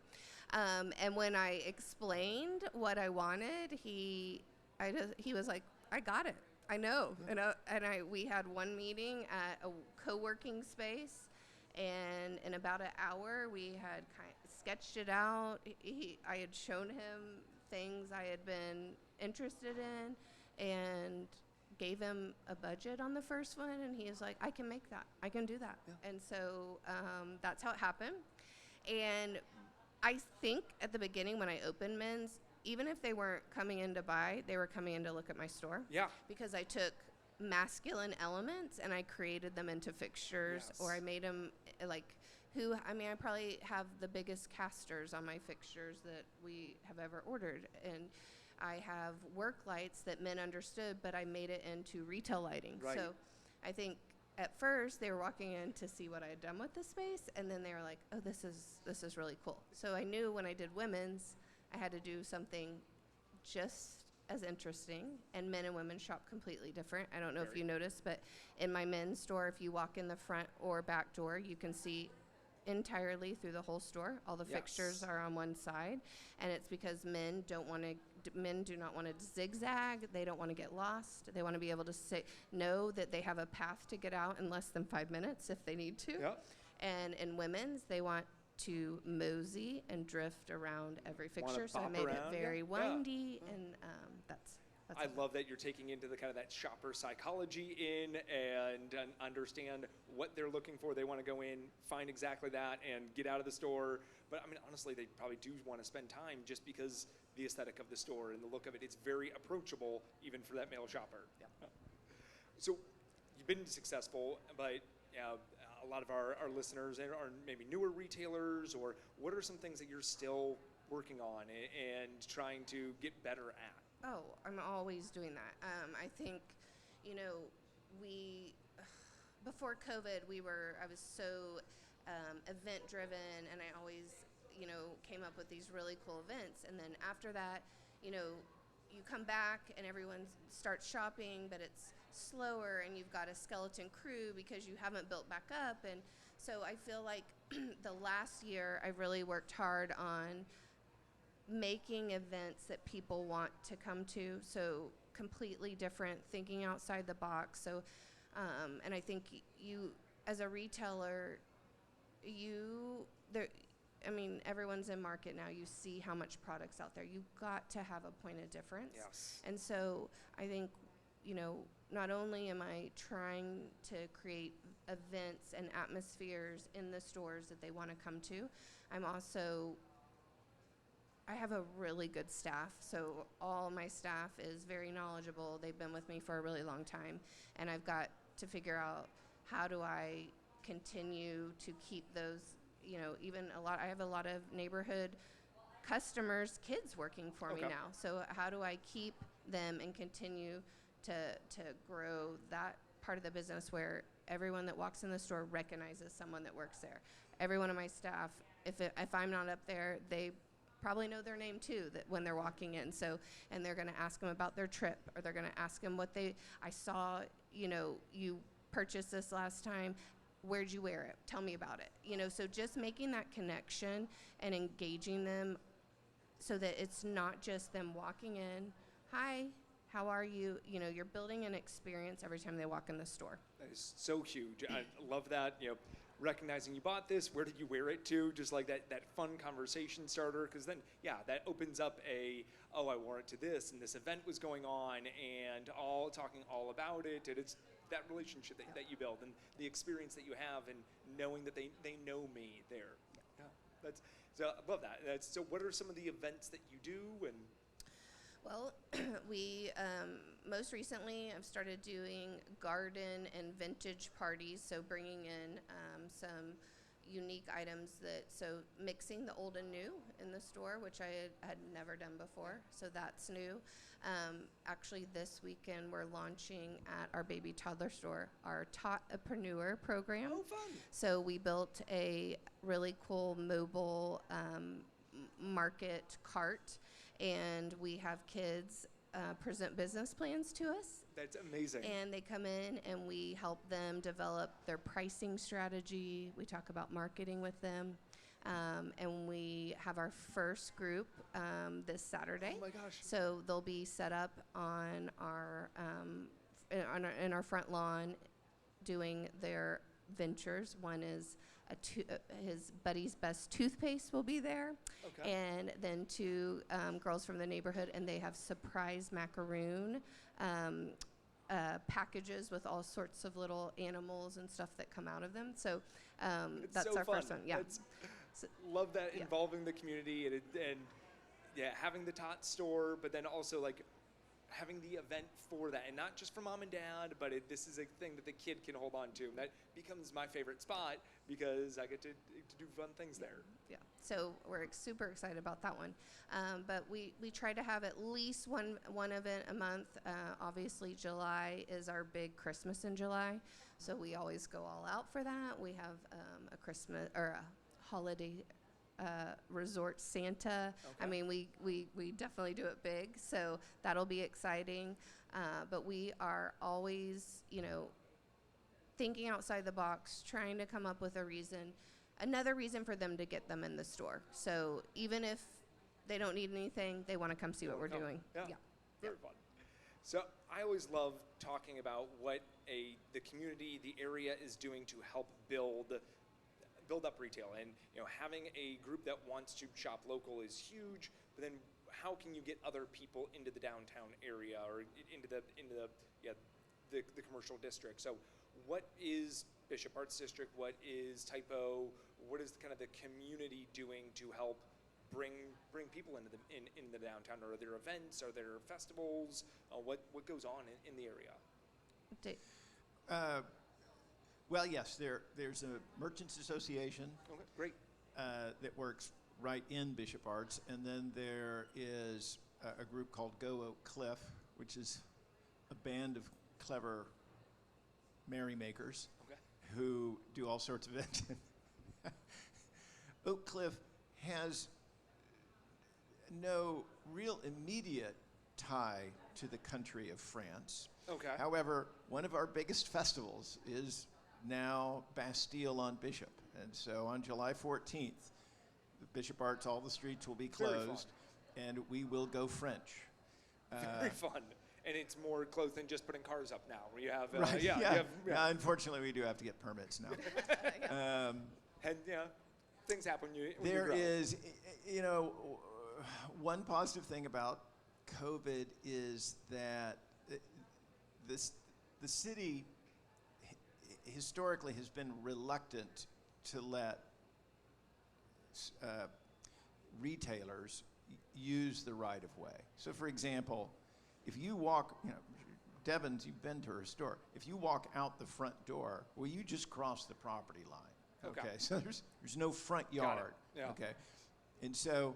And when I explained what I wanted, he was like, "I got it. I know." We had one meeting at a co-working space, and in about an hour, we had sketched it out. I had shown him things I had been interested in, and gave him a budget on the first one, and he was like, "I can make that. I can do that." Yeah. And so that's how it happened. And I think at the beginning when I opened men's, even if they weren't coming in to buy, they were coming in to look at my store. Yeah. Because I took masculine elements and I created them into fixtures, or I made them I probably have the biggest casters on my fixtures that we have ever ordered. And I have work lights that men understood, but I made it into retail lighting. Right. So I think at first they were walking in to see what I had done with the space, and then they were like, "Oh, this is really cool." So I knew when I did women's, I had to do something just as interesting, and men and women shop completely different. I don't know if you noticed, but in my men's store, if you walk in the front or back door, you can see entirely through the whole store. All the fixtures are on one side, and it's because men do not want to zigzag. They don't want to get lost. They want to be able to know that they have a path to get out in less than 5 minutes if they need to. Yep. And in women's, they want to mosey and drift around every fixture. So I made it very windy, and that's I love that you're taking into the kind of that shopper psychology and understand what they're looking for. They want to go in, find exactly that, and get out of the store. But I mean, honestly, they probably do want to spend time just because the aesthetic of the store and the look of it, it's very approachable even for that male shopper. Yeah. So you've been successful, but a lot of our listeners are maybe newer retailers, or what are some things that you're still working on and trying to get better at? Oh, I'm always doing that. I think, before COVID, I was so event driven, and I always, came up with these really cool events. And then after that, you come back and everyone starts shopping, but it's slower, and you've got a skeleton crew because you haven't built back up. And so I feel like the last year I've really worked hard on making events that people want to come to, so completely different, thinking outside the box. So, and I think you, as a retailer, everyone's in market now. You see how much product's out there. You've got to have a point of difference. Yes. And so I think, not only am I trying to create events and atmospheres in the stores that they want to come to, I have a really good staff, so all my staff is very knowledgeable. They've been with me for a really long time, and I've got to figure out how do I continue to keep those, I have a lot of neighborhood customers, kids working for me now. So how do I keep them and continue to grow that part of the business where everyone that walks in the store recognizes someone that works there? Every one of my staff, if I'm not up there, they probably know their name too, that when they're walking in. So, and they're going to ask them about their trip, or they're going to ask them I saw, you purchased this last time. Where'd you wear it? Tell me about it. So just making that connection and engaging them so that it's not just them walking in, "Hi, how are you?" You're building an experience every time they walk in the store. That is so huge. I love that. recognizing you bought this, where did you wear it to? Just like that fun conversation starter, because then, yeah, that opens up oh, I wore it to this, and this event was going on, and talking all about it, and it's that relationship that you build, and the experience that you have, and knowing that they know me there. Yeah, so I love that. So what are some of the events that you do? And well, we most recently I've started doing garden and vintage parties, so bringing in some unique items mixing the old and new in the store, which I had never done before, so that's new. Actually, this weekend we're launching at our baby toddler store our Tot-apreneur program. Oh, fun! So we built a really cool mobile market cart, and we have kids present business plans to us. That's amazing. And they come in and we help them develop their pricing strategy. We talk about marketing with them. And we have our first group this Saturday. Oh my gosh. So they'll be set up on in our front lawn doing their ventures. One is his buddy's best toothpaste will be there. Okay. And then two girls from the neighborhood, and they have surprise macaroon packages with all sorts of little animals and stuff that come out of them. So that's so our fun. first one. Yeah. Love that, yeah. involving the community and having the Tot store, but then also like having the event for that, and not just for mom and dad, but this is a thing that the kid can hold on to. And that becomes my favorite spot because I get to do fun things there. Yeah, so we're super excited about that one. But we try to have at least one event a month. Obviously, July is our big Christmas in July, so we always go all out for that. We have a Christmas or a holiday resort Santa. Okay. I mean, we definitely do it big, so that'll be exciting. But we are always, thinking outside the box, trying to come up with another reason for them to get them in the store. So even if they don't need anything, they want to come see what we're doing. Yeah. Very fun. So I always love talking about what the community, the area is doing to help build up retail, and having a group that wants to shop local is huge. But then, how can you get other people into the downtown area or into the commercial district? So, what is Bishop Arts District? What is Typo? What is kind of the community doing to help bring people into the downtown? Are there events? Are there festivals? What goes on in the area? Well, yes, there's a Merchants Association Okay, great. that works right in Bishop Arts, and then there is a group called Go Oak Cliff, which is a band of clever merrymakers who do all sorts of events. Oak Cliff has no real immediate tie to the country of France. Okay. However, one of our biggest festivals is now Bastille on Bishop. And so on July 14th, Bishop Arts, all the streets will be closed, and we will go French. Very fun. And it's more close than just putting cars up now. Where you have, Right, yeah. yeah. You have, Unfortunately, we do have to get permits now. and things happen. When There you grow. is, one positive thing about COVID is that the city historically has been reluctant to let retailers use the right of way. So, for example, if you walk, Devon's, you've been to her store. If you walk out the front door, well, you just cross the property line. Okay. So there's no front yard. Yeah. Okay. And so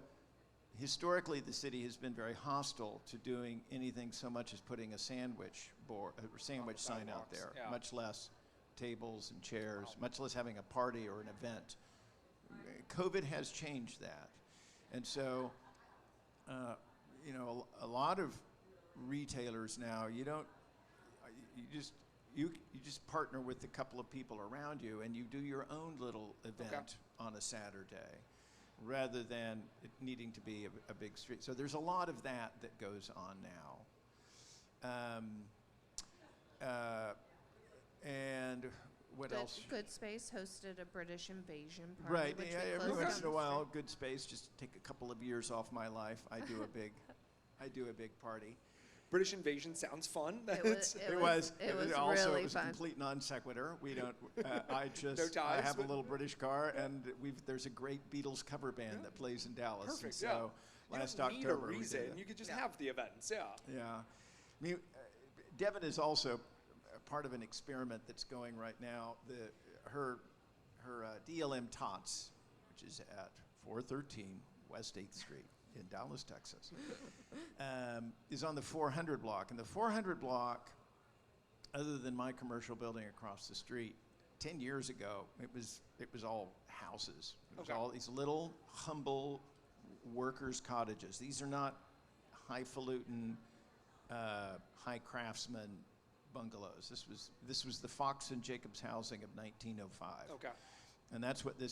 historically, the city has been very hostile to doing anything so much as putting a sandwich board, or sandwich sign out there, much less tables and chairs, much less having a party or an event. COVID has changed that. And so, a lot of retailers now, you just partner with a couple of people around you, and you do your own little event on a Saturday, rather than it needing to be a big street. So there's a lot of that goes on now. And what else? Good Space hosted a British invasion party. Right. Which Yeah, we every closed once down in a the while, street. Good Space. Just take a couple of years off my life. I do a big party. British invasion sounds fun. It was also really it was fun. a complete non sequitur. We don't. I No just. ties, I have a but- little British car, and there's a great Beatles cover band that plays in Dallas. And Perfect. so You last don't need a October we did reason. that. You could just have the events. Yeah. Yeah. I mean, Deavon is also a part of an experiment that's going right now. Her DLM Tots, which is at 413 West 8th Street in Dallas, Texas, is on the 400 block. And the 400 block, other than my commercial building across the street, 10 years ago, it was all houses. It was all these little, humble workers' cottages. These are not highfalutin, high craftsman bungalows. This was the Fox and Jacobs housing of 1905. Okay. And that's what the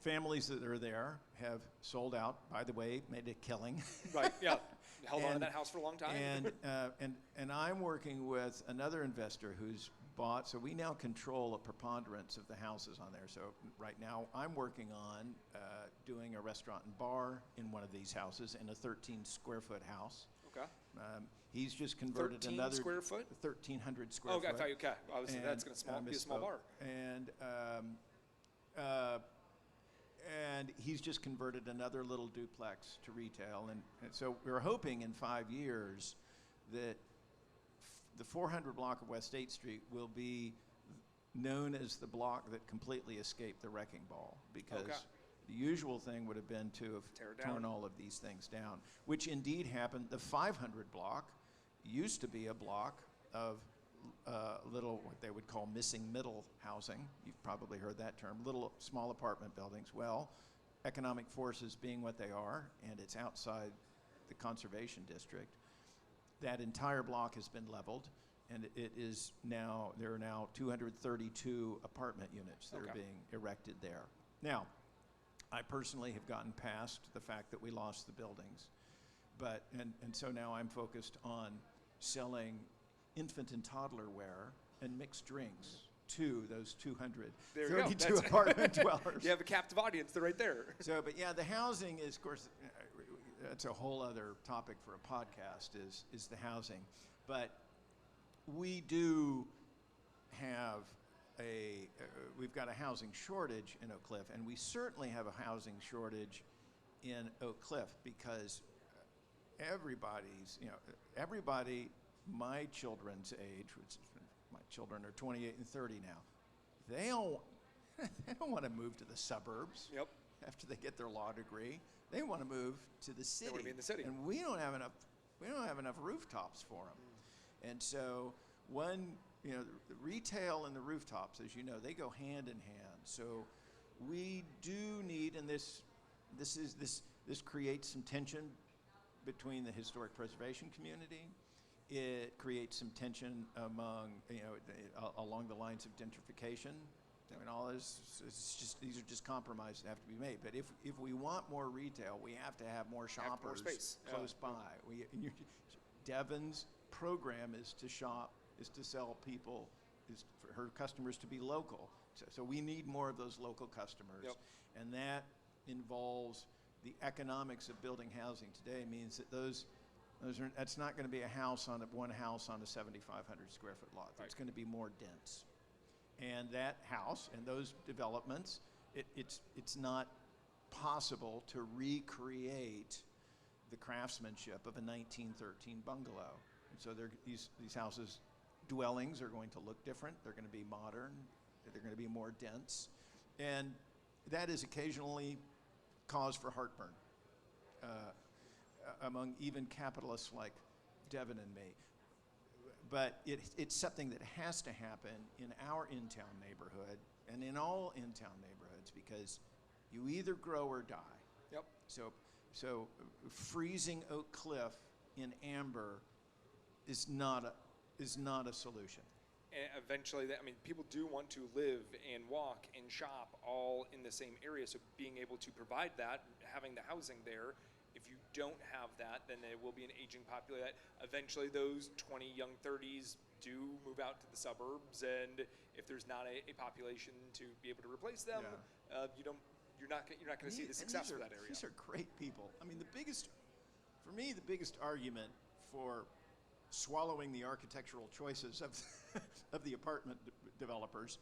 families that are there have sold out, by the way, made a killing. Right. Yeah. Held on to And- that house for a long time. And I'm working with another investor who's bought, so we now control a preponderance of the houses on there. So right now I'm working on doing a restaurant and bar in one of these houses in a 13 square foot house. Okay. He's just converted 13 another square foot? 1,300 square Okay. foot. Okay. That's going to be a small bar. And he's just converted another little duplex to retail. And so we're hoping in 5 years that the 400 block of West 8th Street will be known as the block that completely escaped the wrecking ball, because Okay. the usual thing would have been to Tear have it down. torn all of these things down, which indeed happened. The 500 block used to be a block of little, what they would call missing middle housing. You've probably heard that term. Little small apartment buildings. Well, economic forces being what they are, and it's outside the conservation district, that entire block has been leveled, and it is now, there are now 232 apartment units that are being erected there. Now, I personally have gotten past the fact that we lost the buildings, but, and so now I'm focused on selling infant and toddler wear and mixed drinks to those There you go. 232 apartment dwellers. You have a captive audience. They're right there. So, but yeah, the housing is, of course, that's a whole other topic for a podcast, is the housing. But we do have we've got a housing shortage in Oak Cliff, and we certainly have a housing shortage in Oak Cliff because everybody my children's age, which my children are 28 and 30 now, they don't want to move to the suburbs. Yep. After they get their law degree, they want to move to the city. They want to be in the city. And we don't have enough rooftops for them. And so the retail and the rooftops, as you know, they go hand in hand. So we do need, and this creates some tension between the historic preservation community. It creates some tension among, along the lines of gentrification. I mean, all this, these are just compromises that have to be made. But if we want more retail, we have to have more shoppers space. close by. Deavon's program is to sell people, is for her customers to be local. So we need more of those local customers. Yep. And that involves the economics of building housing today means that that's not going to be one house on a 7,500 square foot lot. It's going to be more dense. And that house and those developments, it's not possible to recreate the craftsmanship of a 1913 bungalow. And so these houses, dwellings are going to look different. They're going to be modern. They're going to be more dense. And that is occasionally cause for heartburn among even capitalists like Deavon and me. But it's something that has to happen in our in-town neighborhood and in all in-town neighborhoods, because you either grow or die. Yep. So freezing Oak Cliff in amber is not a solution. And eventually, people do want to live and walk and shop all in the same area. So being able to provide that, having the housing there, if you don't have that, then there will be an aging population. Eventually, those 20, young 30s do move out to the suburbs, and if there's not a population to be able to replace them, you're not going to see the success of that area. These are great people. I mean, for me, the biggest argument for swallowing the architectural choices of the apartment developers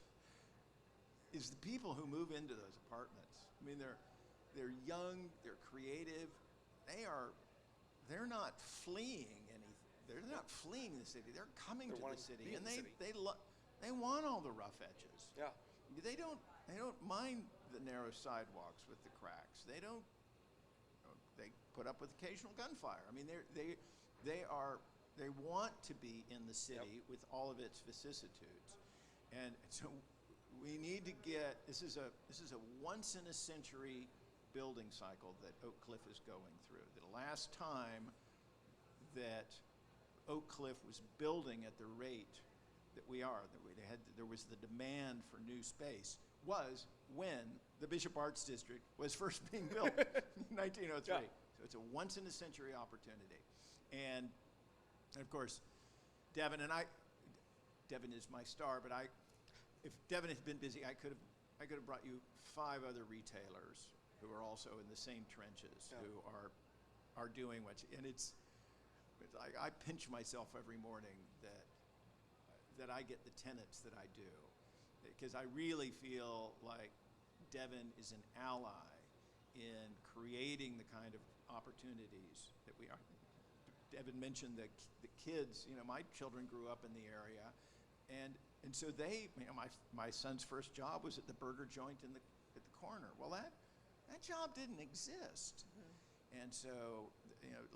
is the people who move into those apartments. I mean, they're young, they're creative, they're not fleeing anything. They're not fleeing the city. They're coming to the city, and they want all the rough edges. Yeah. They don't mind the narrow sidewalks with the cracks. They put up with occasional gunfire. I mean, they want to be in the city with all of its vicissitudes, and so we need to get. This is a once in a century building cycle that Oak Cliff is going through. The last time that Oak Cliff was building at the rate that there was the demand for new space was when the Bishop Arts District was first being built in 1903. Yeah. So it's a once in a century opportunity. And of course, Deavon is my star, but if Deavon had been busy, I could have brought you 5 other retailers who are also in the same trenches, who are doing I pinch myself every morning that I get the tenants that I do, because I really feel like Deavon is an ally in creating the kind of opportunities that we are. Deavon mentioned the kids. My children grew up in the area, and so my son's first job was at the burger joint at the corner. Well, that job didn't exist. And so,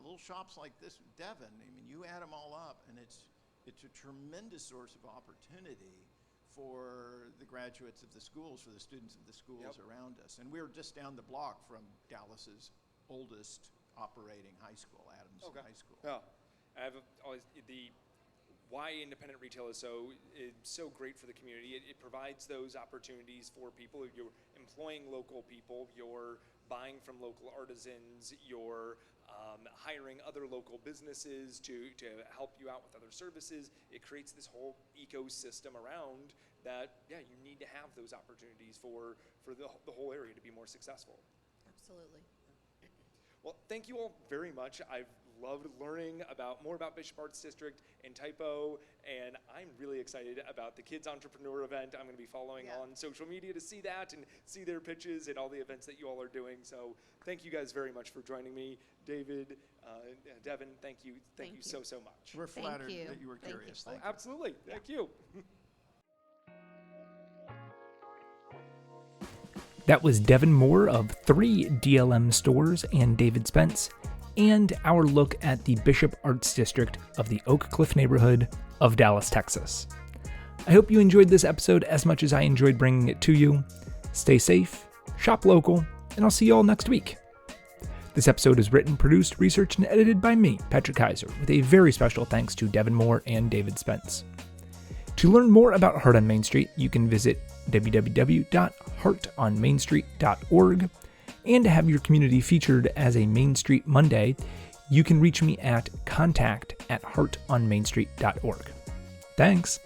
little shops like this, Deavon, I mean, you add them all up, and it's a tremendous source of opportunity for the graduates of the schools, for the students of the schools around us. And we're just down the block from Dallas's oldest operating high school, Adams High School. Yeah, I have always why independent retail is so great for the community. It provides those opportunities for people. You're employing local people. You're buying from local artisans. You're hiring other local businesses to help you out with other services. It creates this whole ecosystem around that. Yeah, you need to have those opportunities for the whole area to be more successful. Absolutely. Well, thank you all very much. I've loved learning more about Bishop Arts District and Typo, and I'm really excited about the Kids Entrepreneur event. I'm going to be following on social media to see that and see their pitches and all the events that you all are doing. So thank you guys very much for joining me. David, Deavon, thank you so much. We're flattered that you were curious. Thank you. Absolutely. Thank you. That was Deavon Moore of 3 DLM stores and David Spence, and our look at the Bishop Arts District of the Oak Cliff neighborhood of Dallas, Texas. I hope you enjoyed this episode as much as I enjoyed bringing it to you. Stay safe, shop local, and I'll see you all next week. This episode is written, produced, researched, and edited by me, Patrick Kaiser, with a very special thanks to Deavon Moore and David Spence. To learn more about Heart on Main Street, you can visit www.heartonmainstreet.org, and to have your community featured as a Main Street Monday, you can reach me at contact@heartonmainstreet.org. Thanks!